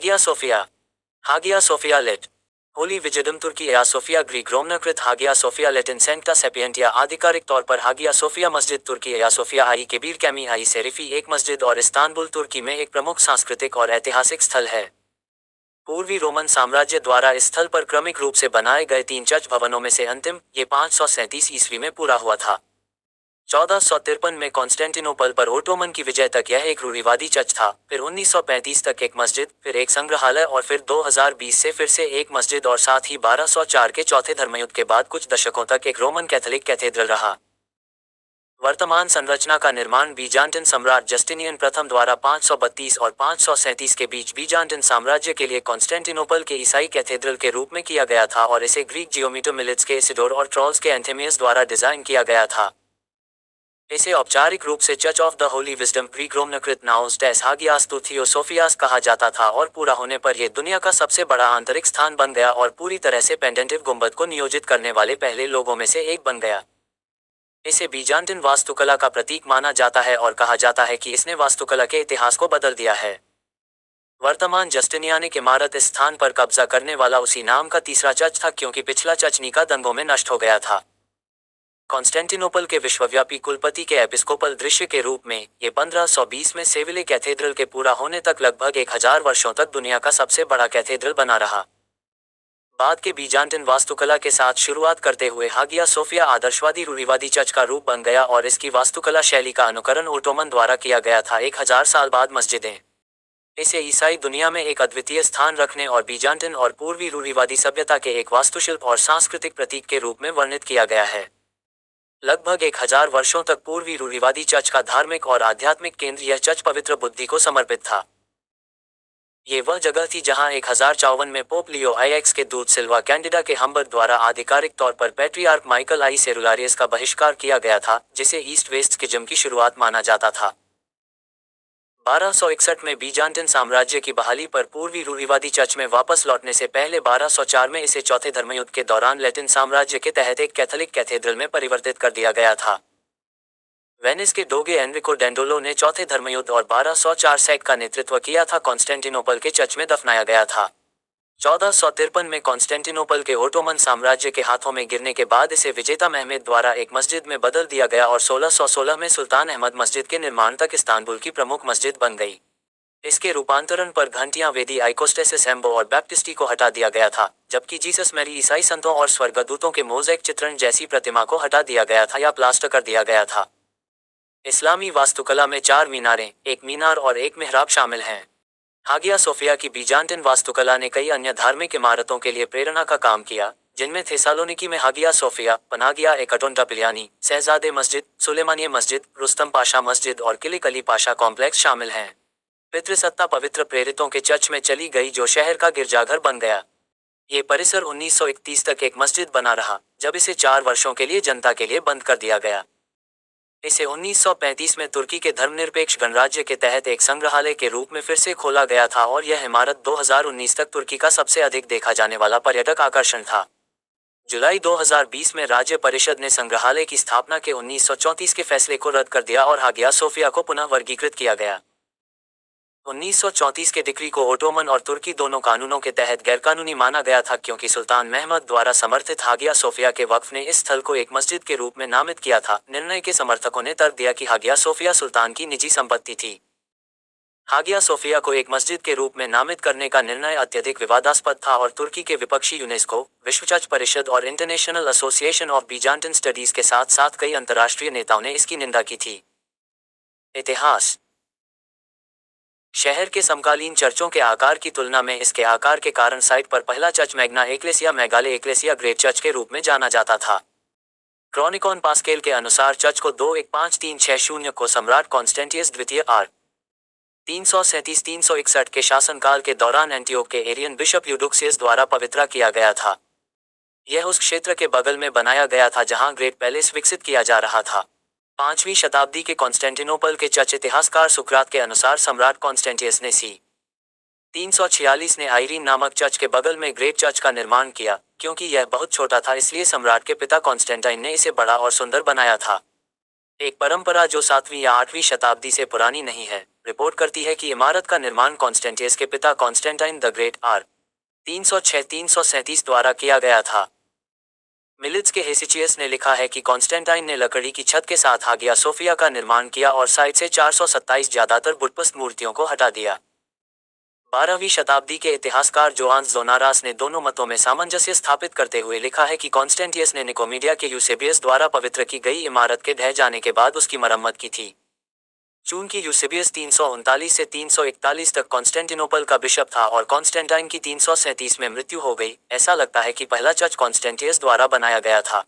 हैगिया Sophia. Hagia Sophia लेट। Holy wisdom तुर्की एया सोफिया ग्रीक रोमनाकृत हागिया सोफिया लेटिन सेंक्टा सेपियंटिया। आधिकारिक तौर पर हागिया सोफिया मस्जिद तुर्की एया सोफिया आई केबीर कैमी आई सेरिफी एक मस्जिद और इस्तांबुल तुर्की में एक प्रमुख सांस्कृतिक और ऐतिहासिक स्थल है। पूर्वी रोमन साम्राज्य द्वारा इस स्थल पर क्रमिक रूप से बनाए गए 3 चर्च भवनों में से अंतिम, ये 537 ईस्वी में पूरा हुआ था। 1453 में कॉन्स्टेंटिनोपल पर ओटोमन की विजय तक यह एक रूढ़िवादी चर्च था, फिर 1935 तक एक मस्जिद, फिर एक संग्रहालय और फिर 2020 से फिर से एक मस्जिद और साथ ही 1204 के चौथे धर्मयुद्ध के बाद कुछ दशकों तक एक रोमन कैथोलिक कैथेड्रल रहा। वर्तमान संरचना का निर्माण बीजांटिन सम्राट जस्टिनियन प्रथम द्वारा 532 और 537 के बीच बीजांटिन साम्राज्य के लिए कॉन्स्टेंटिनोपल के ईसाई कैथेड्रल के रूप में किया गया था और इसे ग्रीक जियोमीटर मिलिट्स के इसिडोर और ट्रॉल्स के एंथेमियस द्वारा डिजाइन किया गया था। इसे औपचारिक रूप से church of the holy wisdom Greek रोमनाकृत नाउस डेस हागियास टू थियोसोफियास कहा जाता था और पूरा होने पर यह दुनिया का सबसे बड़ा आंतरिक स्थान बन गया और पूरी तरह से पेंडेंटिव गुंबद को नियोजित करने वाले पहले लोगों में से एक बन गया। इसे बीजांटिन वास्तुकला का प्रतीक माना जाता है और कहा जाता है कि इसने वास्तुकला के इतिहास को बदल दिया है। वर्तमान जस्टिनियानिक इमारत इस स्थान पर कब्जा करने वाला उसी नाम का तीसरा चर्च था क्योंकि पिछला चर्च नीका दंगों में नष्ट हो गया था। कॉन्स्टेंटिनोपल के विश्वव्यापी कुलपति के एपिस्कोपल दृश्य के रूप में ये 1520 में सेविले कैथेड्रल के पूरा होने तक लगभग 1000 वर्षों तक दुनिया का सबसे बड़ा कैथेड्रल बना रहा। बाद के बीजांटिन वास्तुकला के साथ शुरुआत करते हुए हागिया सोफिया आदर्शवादी रूढ़िवादी चर्च का रूप बन गया और इसकी वास्तुकला शैली का अनुकरण ओटोमन द्वारा किया गया था। 1000 साल बाद मस्जिदें इसे ईसाई दुनिया में एक अद्वितीय स्थान रखने और बीजांटिन और पूर्वी रूढ़िवादी सभ्यता के एक वास्तुशिल्प और सांस्कृतिक प्रतीक के रूप में वर्णित किया गया है। लगभग 1000 वर्षों तक पूर्वी रूढ़िवादी चर्च का धार्मिक और आध्यात्मिक केंद्र यह चर्च पवित्र बुद्धि को समर्पित था। ये वह जगह थी जहां 1054 में पोप लियो आईएक्स के दूत सिल्वा कैंडिडा के हम्बर द्वारा आधिकारिक तौर पर पैट्रियार्क माइकल आई सेरुलारियस का बहिष्कार किया गया था, जिसे ईस्ट वेस्ट स्किज्म की शुरुआत माना जाता था। 1261 में बीजांटिन साम्राज्य की बहाली पर पूर्वी रूढ़िवादी चर्च में वापस लौटने से पहले 1204 में इसे चौथे धर्मयुद्ध के दौरान लैटिन साम्राज्य के तहत एक कैथोलिक कैथेड्रल में परिवर्तित कर दिया गया था। वेनिस के डोगे एनरिको डेंडोलो ने चौथे धर्मयुद्ध और 1204 सैक का नेतृत्व किया था कॉन्स्टेंटिनोपल के चर्च में दफनाया गया था। 1453 में कॉन्स्टेंटिनोपल के ओटोमन साम्राज्य के हाथों में गिरने के बाद इसे विजेता महमेद द्वारा एक मस्जिद में बदल दिया गया और 1616 में सुल्तान अहमद मस्जिद के निर्माण तक इस्तांबुल की प्रमुख मस्जिद बन गई। इसके रूपांतरण पर घंटियां वेदी आइकोस्टेसिस एम्बो और बैप्टिस्टी को हटा दिया गया था, जबकि जीसस मैरी ईसाई संतों और स्वर्गदूतों के मोज़ेक चित्रण जैसी प्रतिमा को हटा दिया गया था या प्लास्टर कर दिया गया था। इस्लामी वास्तुकला में 4 मीनारें, एक मीनार और एक मिहराब शामिल हैं। हागिया सोफिया की बीजांटिन वास्तुकला ने कई अन्य धार्मिक इमारतों के लिए प्रेरणा का काम किया, जिनमें थेसालोनिकी में हागिया सोफिया, पनागिया एकटोंटापिलियानी, शहजादे मस्जिद, सुलेमानिया मस्जिद, रुस्तम पाशा मस्जिद और किलिक अली पाशा कॉम्प्लेक्स शामिल हैं। पितृसत्ता पवित्र प्रेरितों के चर्च में चली गई जो शहर का गिरजाघर बन गया। ये परिसर 1931 तक एक मस्जिद बना रहा, जब इसे 4 वर्षों के लिए जनता के लिए बंद कर दिया गया। इसे 1935 में तुर्की के धर्मनिरपेक्ष गणराज्य के तहत एक संग्रहालय के रूप में फिर से खोला गया था और यह इमारत 2019 तक तुर्की का सबसे अधिक देखा जाने वाला पर्यटक आकर्षण था। जुलाई 2020 में राज्य परिषद ने संग्रहालय की स्थापना के 1934 के फैसले को रद्द कर दिया और हागिया सोफिया को पुनः वर्गीकृत किया गया। 1934 के डिक्री को ओटोमन और तुर्की दोनों कानूनों के तहत गैरकानूनी माना गया था क्योंकि सुल्तान महमद द्वारा समर्थित हागिया सोफिया के वक्फ ने इस स्थल को एक मस्जिद के रूप में नामित किया था। निर्णय के समर्थकों ने तर्क दिया कि हागिया सोफिया सुल्तान की निजी संपत्ति थी। हागिया सोफिया को एक मस्जिद के रूप में नामित करने का निर्णय अत्यधिक विवादास्पद था और तुर्की के विपक्षी यूनेस्को, विश्व चर्च परिषद और इंटरनेशनल एसोसिएशन ऑफ बीजांटिन स्टडीज के साथ साथ कई अंतर्राष्ट्रीय नेताओं ने इसकी निंदा की थी। इतिहास। शहर के समकालीन चर्चों के आकार की तुलना में इसके आकार के कारण साइट पर पहला चर्च मैग्ना एक्लेसिया मेगाले एक्लेसिया ग्रेट चर्च के रूप में जाना जाता था। क्रॉनिकॉन पास्केल के अनुसार चर्च को 215-360 को सम्राट कॉन्स्टेंटियस द्वितीय आर 337-361 के शासनकाल के दौरान एंटियोक के एरियन बिशप यूडुक्सियस द्वारा पवित्रा किया गया था। यह उस क्षेत्र के बगल में बनाया गया था जहां ग्रेट पैलेस विकसित किया जा रहा था। 5वीं शताब्दी के कॉन्स्टेंटिनोपल के चर्च इतिहासकार सुकरात के अनुसार सम्राट कॉन्स्टेंटियस ने सी 346 ने आइरीन नामक चर्च के बगल में ग्रेट चर्च का निर्माण किया। क्योंकि यह बहुत छोटा था इसलिए सम्राट के पिता कॉन्स्टेंटाइन ने इसे बड़ा और सुंदर बनाया था। एक परंपरा जो 7वीं या 8वीं शताब्दी से पुरानी नहीं है, रिपोर्ट करती है कि इमारत का निर्माण कॉन्स्टेंटियस के पिता कॉन्स्टेंटाइन द ग्रेट आर 306-337 द्वारा किया गया था। मिलिट्स के हेसिचियस ने लिखा है कि कॉन्स्टेंटाइन ने लकड़ी की छत के साथ हागिया सोफिया का निर्माण किया और साइट से 427 ज्यादातर बुतपस्त मूर्तियों को हटा दिया। 12वीं शताब्दी के इतिहासकार जोआन्स जोनारास ने दोनों मतों में सामंजस्य स्थापित करते हुए लिखा है कि कॉन्स्टेंटियस ने निकोमीडिया के यूसेबियस द्वारा पवित्र की गई इमारत के ढह जाने के बाद उसकी मरम्मत की थी। चूंकि यूसेबियस 339 से 341 तक कॉन्स्टेंटिनोपल का बिशप था और कॉन्स्टेंटाइन की 337 में मृत्यु हो गई, ऐसा लगता है कि पहला चर्च कॉन्स्टेंटियस द्वारा बनाया गया था।